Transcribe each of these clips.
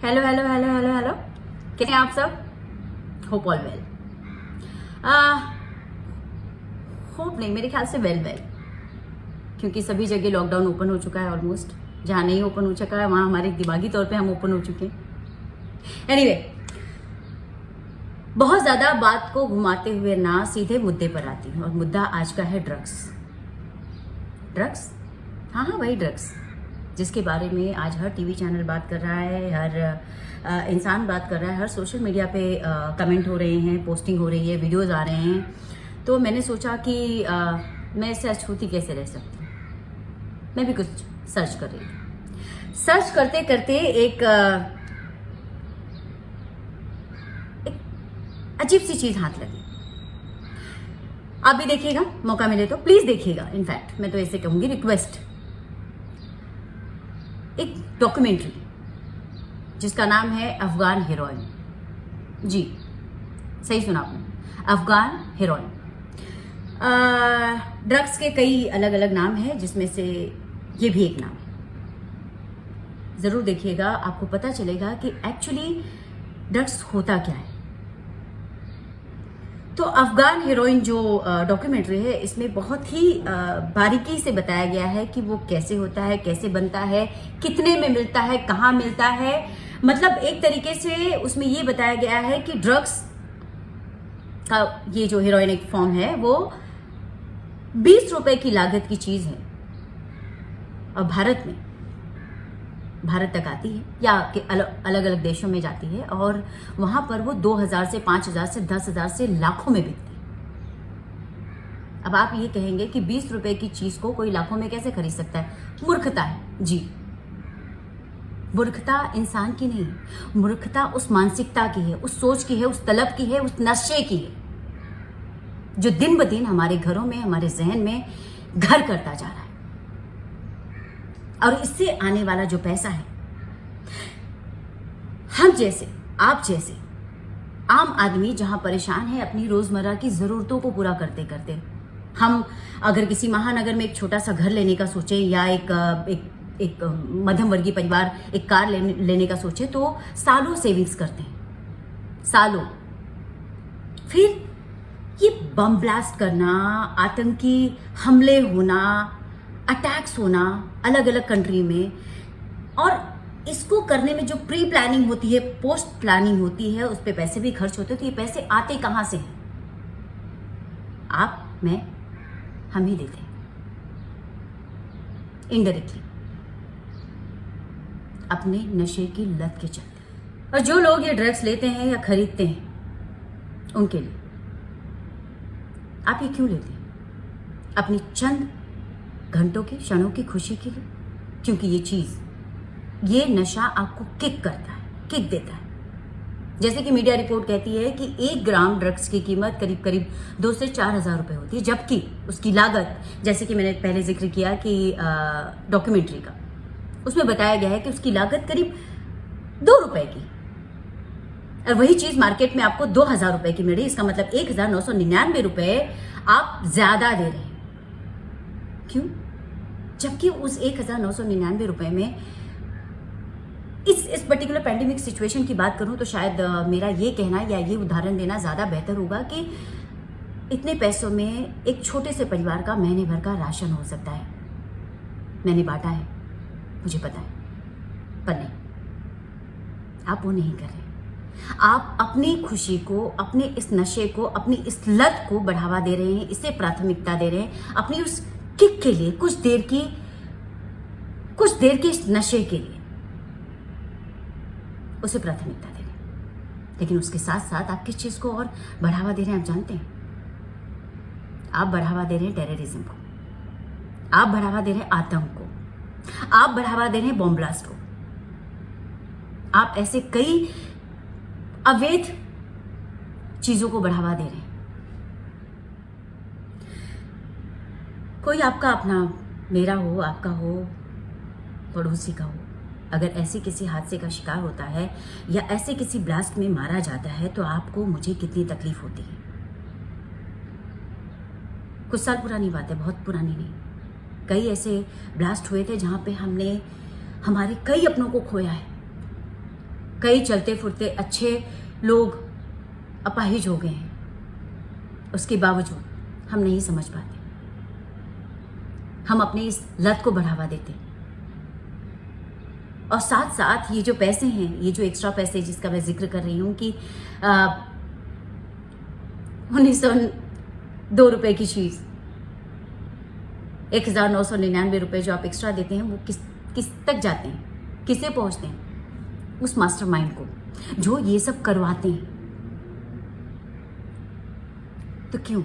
Hello hello hello hello hello, कैसे हैं आप सब? Hope all well. होप नहीं, मेरे ख्याल से वेल, क्योंकि सभी जगह लॉकडाउन ओपन हो चुका है ऑलमोस्ट। जहाँ नहीं ओपन हो चुका है वहाँ हमारे दिमागी तौर पे हम ओपन हो चुके हैं। एनीवे, बहुत ज़्यादा बात को घुमाते हुए ना सीधे मुद्दे पर आती हूँ, और मुद्दा आज का है ड्रग्स। ड्रग्स, हाँ वही ड्रग्स जिसके बारे में आज हर टीवी चैनल बात कर रहा है, हर इंसान बात कर रहा है, हर सोशल मीडिया पे कमेंट हो रहे हैं, पोस्टिंग हो रही है, वीडियोस आ रहे हैं। तो मैंने सोचा कि मैं इससे अछूती कैसे रह सकती हूँ। मैं भी कुछ सर्च कर रही थी। सर्च करते करते एक अजीब सी चीज़ हाथ लगी। आप भी देखिएगा, मौका मिले तो प्लीज़ देखिएगा। इनफैक्ट मैं तो ऐसे कहूँगी, रिक्वेस्ट। एक डॉक्यूमेंट्री जिसका नाम है अफगान हीरोइन। जी, सही सुना आपने, अफगान हीरोइन। ड्रग्स के कई अलग अलग नाम हैं, जिसमें से ये भी एक नाम है। ज़रूर देखिएगा, आपको पता चलेगा कि एक्चुअली ड्रग्स होता क्या है। तो अफगान हीरोइन जो डॉक्यूमेंट्री है, इसमें बहुत ही बारीकी से बताया गया है कि वो कैसे होता है, कैसे बनता है, कितने में मिलता है, कहाँ मिलता है। मतलब एक तरीके से उसमें ये बताया गया है कि ड्रग्स का ये जो हीरोइन एक फॉर्म है, वो 20 रुपए की लागत की चीज है, और भारत तक आती है, या कि अलग अलग देशों में जाती है, और वहां पर वो 2000 से 5000 से 10,000 से लाखों में बिकती है। अब आप ये कहेंगे कि 20 रुपए की चीज को कोई लाखों में कैसे खरीद सकता है? मूर्खता है जी। मूर्खता इंसान की नहीं, मूर्खता उस मानसिकता की है, उस सोच की है, उस तलब की है, उस नशे की है, जो दिन ब दिन हमारे घरों में, हमारे जहन में घर करता जा रहा है। और इससे आने वाला जो पैसा है, हम जैसे, आप जैसे आम आदमी जहां परेशान है अपनी रोजमर्रा की जरूरतों को पूरा करते करते, हम अगर किसी महानगर में एक छोटा सा घर लेने का सोचे, या एक मध्यम वर्गीय परिवार एक कार लेने का सोचे, तो सालों सेविंग्स करते हैं, सालों। फिर ये बम ब्लास्ट करना, आतंकी हमले होना, अटैक्स होना अलग अलग कंट्री में, और इसको करने में जो प्री प्लानिंग होती है, पोस्ट प्लानिंग होती है, उस पर पैसे भी खर्च होते हैं। तो ये पैसे आते कहां से हैं? आप, मैं, हम ही देते हैं इनडायरेक्टली, अपने नशे की लत के चलते। और जो लोग ये ड्रग्स लेते हैं या खरीदते हैं, उनके लिए आप ये क्यों लेते हैं? अपनी चंद घंटों की, क्षणों की खुशी के लिए? क्योंकि ये चीज, ये नशा आपको किक करता है, किक देता है। जैसे कि मीडिया रिपोर्ट कहती है कि 1 ग्राम ड्रग्स की कीमत करीब करीब 2 से 4 हजार रुपए होती है, जबकि उसकी लागत, जैसे कि मैंने पहले जिक्र किया कि डॉक्यूमेंट्री का, उसमें बताया गया है कि उसकी लागत करीब 2 रुपए की, और वही चीज मार्केट में आपको 2000 रुपए की मिल रही है। इसका मतलब 1999 रुपए आप ज्यादा दे रहे हैं। क्यों? जबकि उस 1999 रुपए में, इस पर्टिकुलर पैंडेमिक सिचुएशन की बात करूं तो शायद मेरा ये कहना या ये उदाहरण देना ज्यादा बेहतर होगा कि इतने पैसों में एक छोटे से परिवार का महीने भर का राशन हो सकता है। मैंने बांटा है, मुझे पता है, पर नहीं, आप वो नहीं कर रहे। आप अपनी खुशी को, अपने इस नशे को, अपनी इस लत को बढ़ावा दे रहे हैं, इसे प्राथमिकता दे रहे हैं, अपनी उस किक के लिए, कुछ देर के इस नशे के लिए उसे प्राथमिकता दे रहे हैं। लेकिन उसके साथ साथ आप किस चीज को और बढ़ावा दे रहे हैं, आप जानते हैं? आप बढ़ावा दे रहे हैं टेररिज्म को, आप बढ़ावा दे रहे हैं आतंक को, आप बढ़ावा दे रहे हैं बॉम्ब ब्लास्ट को, आप ऐसे कई अवैध चीजों को बढ़ावा दे रहे हैं। कोई आपका अपना, मेरा हो, आपका हो, पड़ोसी का हो, अगर ऐसे किसी हादसे का शिकार होता है या ऐसे किसी ब्लास्ट में मारा जाता है, तो आपको, मुझे कितनी तकलीफ होती है। कुछ साल पुरानी बात है, बहुत पुरानी नहीं। कई ऐसे ब्लास्ट हुए थे जहां पे हमने हमारे कई अपनों को खोया है। कई चलते फिरते अच्छे लोग अपाहिज हो गए हैं, उसके बावजूद हम नहीं समझ पाते। हम अपनी इस लत को बढ़ावा देते हैं। और साथ साथ ये जो पैसे हैं, ये जो एक्स्ट्रा पैसे जिसका मैं जिक्र कर रही हूँ कि 1902 रुपए की चीज़ 1999 रुपए जो आप एक्स्ट्रा देते हैं, वो किस तक जाते हैं, किसे पहुंचते हैं? उस मास्टरमाइंड को जो ये सब करवाते हैं। तो क्यों?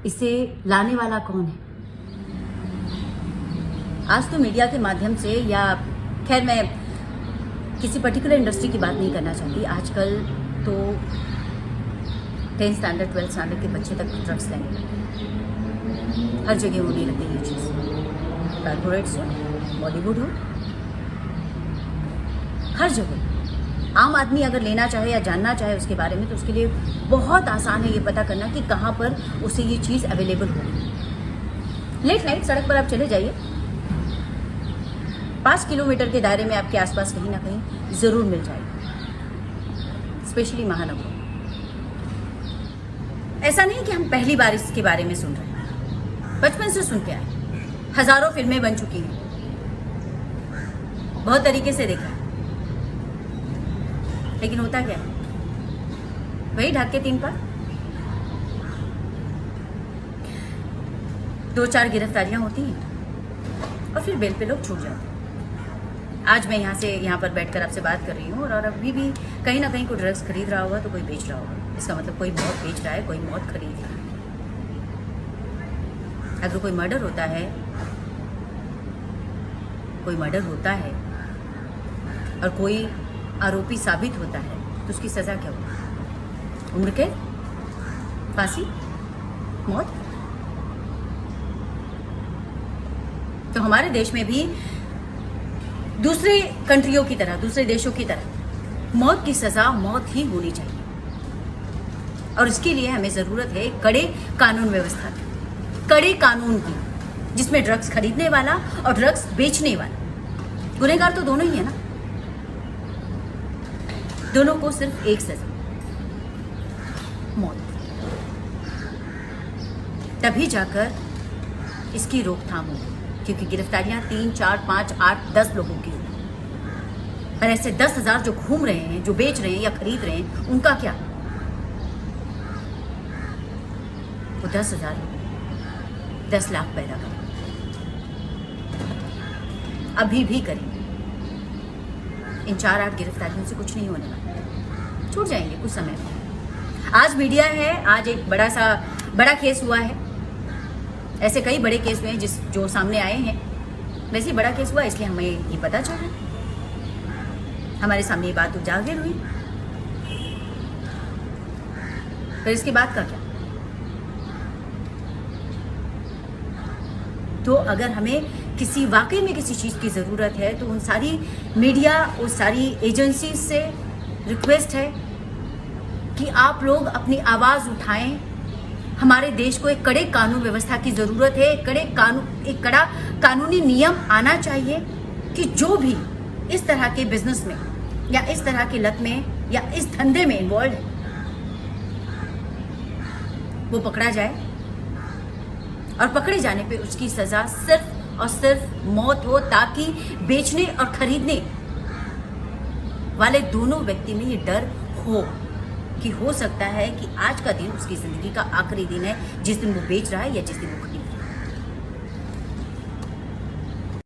इसे लाने वाला कौन है? आज तो मीडिया के माध्यम से, या खैर मैं किसी पर्टिकुलर इंडस्ट्री की बात नहीं करना चाहती, आजकल तो 10th स्टैंडर्ड 12th स्टैंडर्ड के बच्चे तक ड्रग्स लेने लगे। हर जगह होने लगी ये चीज़, कॉर्पोरेट्स हो, बॉलीवुड हो, हर जगह। आम आदमी अगर लेना चाहे या जानना चाहे उसके बारे में, तो उसके लिए बहुत आसान है ये पता करना कि कहाँ पर उसे ये चीज़ अवेलेबल होगी। लेट नाइट सड़क पर आप चले जाइए, 5 किलोमीटर के दायरे में आपके आसपास कहीं ना कहीं ज़रूर मिल जाएगी, स्पेशली महानगरों। ऐसा नहीं कि हम पहली बार इसके बारे में सुन रहे हैं, बचपन से सुनते आए, हजारों फिल्में बन चुकी हैं, बहुत तरीके से देखा, लेकिन होता क्या है? वही ढाक के 3 पार, 2-4 गिरफ्तारियां होती हैं और फिर बेल पे लोग छूट जाते हैं। आज मैं यहाँ पर बैठकर आपसे बात कर रही हूँ और अभी भी कहीं ना कहीं कोई ड्रग्स खरीद रहा होगा तो कोई बेच रहा होगा। इसका मतलब कोई मौत बेच रहा है, कोई मौत खरीद रहा है। अगर कोई मर्डर होता है और कोई आरोपी साबित होता है तो उसकी सजा क्या होगी? उम्र कैद, फांसी, मौत। तो हमारे देश में भी दूसरे कंट्रियों की तरह, दूसरे देशों की तरह मौत की सजा मौत ही होनी चाहिए। और इसके लिए हमें ज़रूरत है कड़े कानून व्यवस्था की, कड़े कानून की, जिसमें ड्रग्स खरीदने वाला और ड्रग्स बेचने वाला गुनहगार तो दोनों ही है ना। दोनों को सिर्फ एक सजा, मौत। तभी जाकर इसकी रोकथाम होगी, क्योंकि गिरफ्तारियां 3, 4, 5, 8, 10 लोगों की होगी। और ऐसे 10,000 जो घूम रहे हैं, जो बेच रहे हैं या खरीद रहे हैं, उनका क्या? वो 10,000 लोग 10 लाख पैदा करें, अभी भी करेंगे। इन 4-8 गिरफ्तारियों से कुछ नहीं होने वाला, छूट जाएंगे कुछ समय में। आज मीडिया है, आज एक बड़ा केस हुआ है। ऐसे कई बड़े केस हुए हैं जो सामने आए हैं। वैसे ही बड़ा केस हुआ इसलिए हमें ये पता चल रहा है, हमारे सामने ये बात उजागर हुई। फिर इसके बाद का क्या? तो अगर हमें वाकई में किसी चीज़ की ज़रूरत है तो उन सारी मीडिया, उस सारी एजेंसी से रिक्वेस्ट है कि आप लोग अपनी आवाज़ उठाएं। हमारे देश को एक कड़े कानून व्यवस्था की ज़रूरत है। एक कड़ा कानूनी नियम आना चाहिए कि जो भी इस तरह के बिजनेस में या इस तरह के लत में या इस धंधे में इन्वॉल्व है वो पकड़ा जाए, और पकड़े जाने पे उसकी सज़ा सिर्फ और सिर्फ मौत हो, ताकि बेचने और खरीदने वाले दोनों व्यक्ति में ये डर हो कि हो सकता है कि आज का दिन उसकी ज़िंदगी का आखिरी दिन है, जिस दिन वो बेच रहा है या जिस दिन वो खरीद रहा है।